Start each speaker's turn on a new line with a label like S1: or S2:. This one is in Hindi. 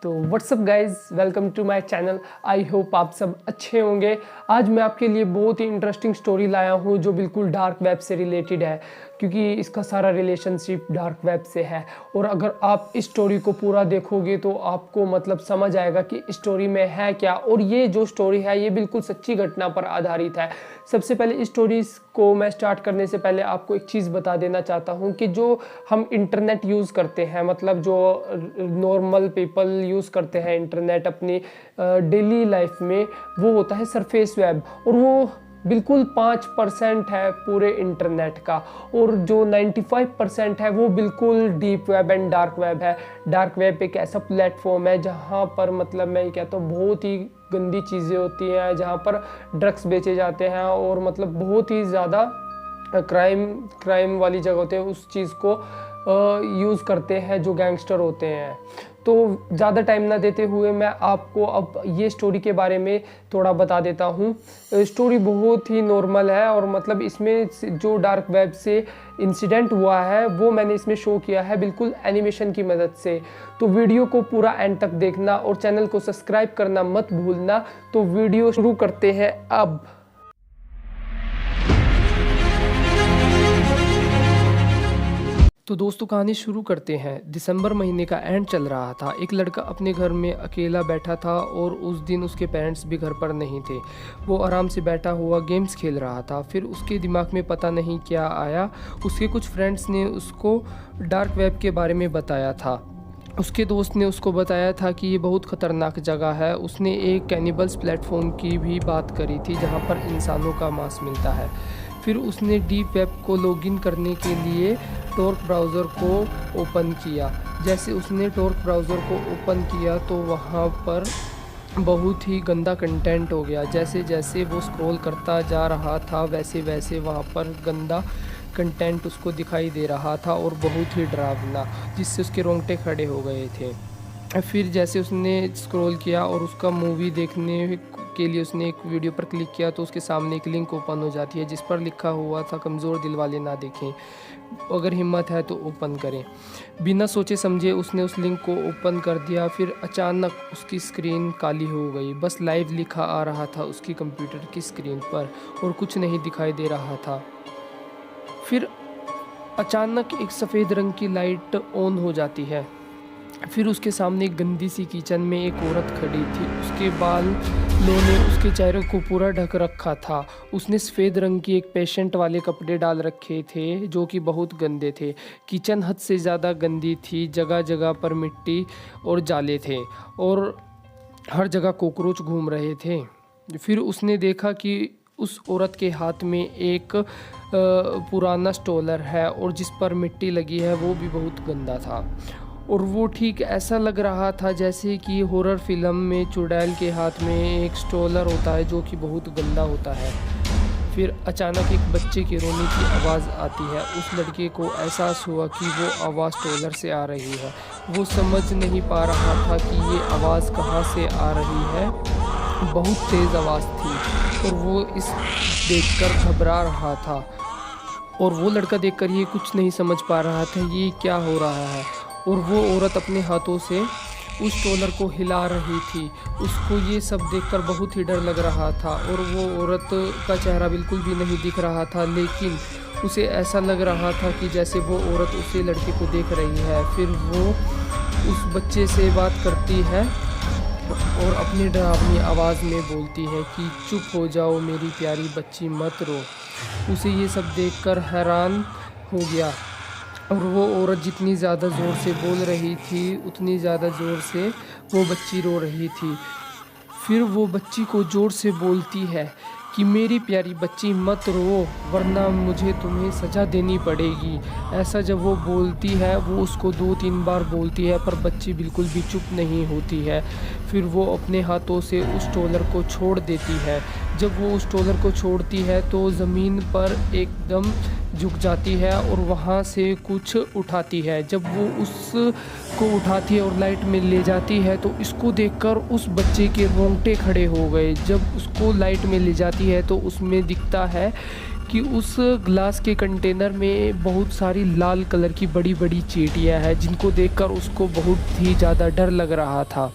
S1: तो what's up guys, welcome to my channel. I hope आप सब अच्छे होंगे। आज मैं आपके लिए बहुत ही इंटरेस्टिंग स्टोरी लाया हूँ जो बिल्कुल डार्क वेब से रिलेटेड है, क्योंकि इसका सारा रिलेशनशिप डार्क वेब से है। और अगर आप इस स्टोरी को पूरा देखोगे तो आपको मतलब समझ आएगा कि स्टोरी में है क्या। और ये जो स्टोरी है ये बिल्कुल सच्ची घटना पर आधारित है। सबसे पहले इस स्टोरी को मैं स्टार्ट करने से पहले आपको एक चीज़ बता देना चाहता हूँ कि जो हम इंटरनेट यूज़ करते हैं, मतलब जो नॉर्मल पीपल यूज़ करते हैं इंटरनेट अपनी डेली लाइफ में, वो होता है सरफेस वेब। और वो बिल्कुल 5% है पूरे इंटरनेट का, और जो 95% है वो बिल्कुल deep web and dark web है। डार्क वेब एक ऐसा प्लेटफॉर्म है जहाँ पर मतलब मैं ये कहता हूँ बहुत ही गंदी चीज़ें होती हैं, जहाँ पर ड्रग्स बेचे जाते हैं और मतलब बहुत ही ज़्यादा क्राइम वाली जगह होते हैं। उस चीज़ को यूज़ करते हैं जो गैंगस्टर होते हैं। तो ज़्यादा टाइम ना देते हुए मैं आपको अब ये स्टोरी के बारे में थोड़ा बता देता हूँ। स्टोरी बहुत ही नॉर्मल है और मतलब इसमें जो डार्क वेब से इंसिडेंट हुआ है वो मैंने इसमें शो किया है बिल्कुल एनिमेशन की मदद से। तो वीडियो को पूरा एंड तक देखना और चैनल को सब्सक्राइब करना मत भूलना। तो वीडियो शुरू करते हैं अब। तो दोस्तों कहानी शुरू करते हैं। दिसंबर महीने का एंड चल रहा था। एक लड़का अपने घर में अकेला बैठा था और उस दिन उसके पेरेंट्स भी घर पर नहीं थे। वो आराम से बैठा हुआ गेम्स खेल रहा था। फिर उसके दिमाग में पता नहीं क्या आया। उसके कुछ फ्रेंड्स ने उसको डार्क वेब के बारे में बताया था। उसके दोस्त ने उसको बताया था कि ये बहुत ख़तरनाक जगह है। उसने एक कैनिबल्स प्लेटफॉर्म की भी बात करी थी जहाँ पर इंसानों का मांस मिलता है। फिर उसने डीप वेब को लॉगिन करने के लिए टॉर्क ब्राउज़र को ओपन किया। जैसे उसने टॉर्क ब्राउज़र को ओपन किया तो वहाँ पर बहुत ही गंदा कंटेंट हो गया। जैसे जैसे वो स्क्रॉल करता जा रहा था वैसे वैसे वहाँ पर गंदा कंटेंट उसको दिखाई दे रहा था और बहुत ही डरावना, जिससे उसके रोंगटे खड़े हो गए थे। फिर जैसे उसने स्क्रॉल किया और उसका मूवी देखने के लिए उसने एक वीडियो पर क्लिक किया तो उसके सामने एक लिंक ओपन हो जाती है जिस पर लिखा हुआ था कमज़ोर दिल वाले ना देखें, अगर हिम्मत है तो ओपन करें। बिना सोचे समझे उसने उस लिंक को ओपन कर दिया। फिर अचानक उसकी स्क्रीन काली हो गई। बस लाइव लिखा आ रहा था उसकी कंप्यूटर की स्क्रीन पर और कुछ नहीं दिखाई दे रहा था। फिर अचानक एक सफ़ेद रंग की लाइट ऑन हो जाती है। फिर उसके सामने एक गंदी सी किचन में एक औरत खड़ी थी। उसके बालों ने उसके चेहरे को पूरा ढक रखा था। उसने सफ़ेद रंग की एक पेशेंट वाले कपड़े डाल रखे थे जो कि बहुत गंदे थे। किचन हद से ज़्यादा गंदी थी। जगह जगह पर मिट्टी और जाले थे और हर जगह कॉकरोच घूम रहे थे। फिर उसने देखा कि उस औरत के हाथ में एक पुराना स्टॉलर है और जिस पर मिट्टी लगी है वो भी बहुत गंदा था। और वो ठीक ऐसा लग रहा था जैसे कि हॉरर फिल्म में चुड़ैल के हाथ में एक स्टॉलर होता है जो कि बहुत गंदा होता है। फिर अचानक एक बच्चे के रोने की आवाज़ आती है। उस लड़के को एहसास हुआ कि वो आवाज़ स्टॉलर से आ रही है। वो समझ नहीं पा रहा था कि ये आवाज़ कहाँ से आ रही है। बहुत तेज़ आवाज़ थी और वो इस देखकर घबरा रहा था। और वो लड़का देखकर ये कुछ नहीं समझ पा रहा था ये क्या हो रहा है। और वो औरत अपने हाथों से उस स्टॉलर को हिला रही थी। उसको ये सब देखकर बहुत ही डर लग रहा था और वो औरत का चेहरा बिल्कुल भी नहीं दिख रहा था, लेकिन उसे ऐसा लग रहा था कि जैसे वो औरत उसे लड़के को देख रही है। फिर वो उस बच्चे से बात करती है और अपनी डरावनी आवाज़ में बोलती है कि चुप हो जाओ मेरी प्यारी बच्ची, मत रो। उसे ये सब देखकर हैरान हो गया और वो औरत जितनी ज़्यादा ज़ोर से बोल रही थी उतनी ज़्यादा ज़ोर से वो बच्ची रो रही थी। फिर वो बच्ची को ज़ोर से बोलती है कि मेरी प्यारी बच्ची मत रो वरना मुझे तुम्हें सज़ा देनी पड़ेगी। ऐसा जब वो बोलती है वो उसको 2-3 बार बोलती है पर बच्ची बिल्कुल भी चुप नहीं होती है। फिर वो अपने हाथों से उस स्टॉलर को छोड़ देती है। जब वो उस स्टॉलर को छोड़ती है तो ज़मीन पर एकदम झुक जाती है और वहाँ से कुछ उठाती है। जब वो उसको उठाती है और लाइट में ले जाती है तो इसको देखकर उस बच्चे के रोंगटे खड़े हो गए। जब उसको लाइट में ले जाती है तो उसमें दिखता है कि उस ग्लास के कंटेनर में बहुत सारी लाल कलर की बड़ी-बड़ी चींटियाँ हैं, जिनको देखकर उसको बहुत ही ज़्यादा डर लग रहा था।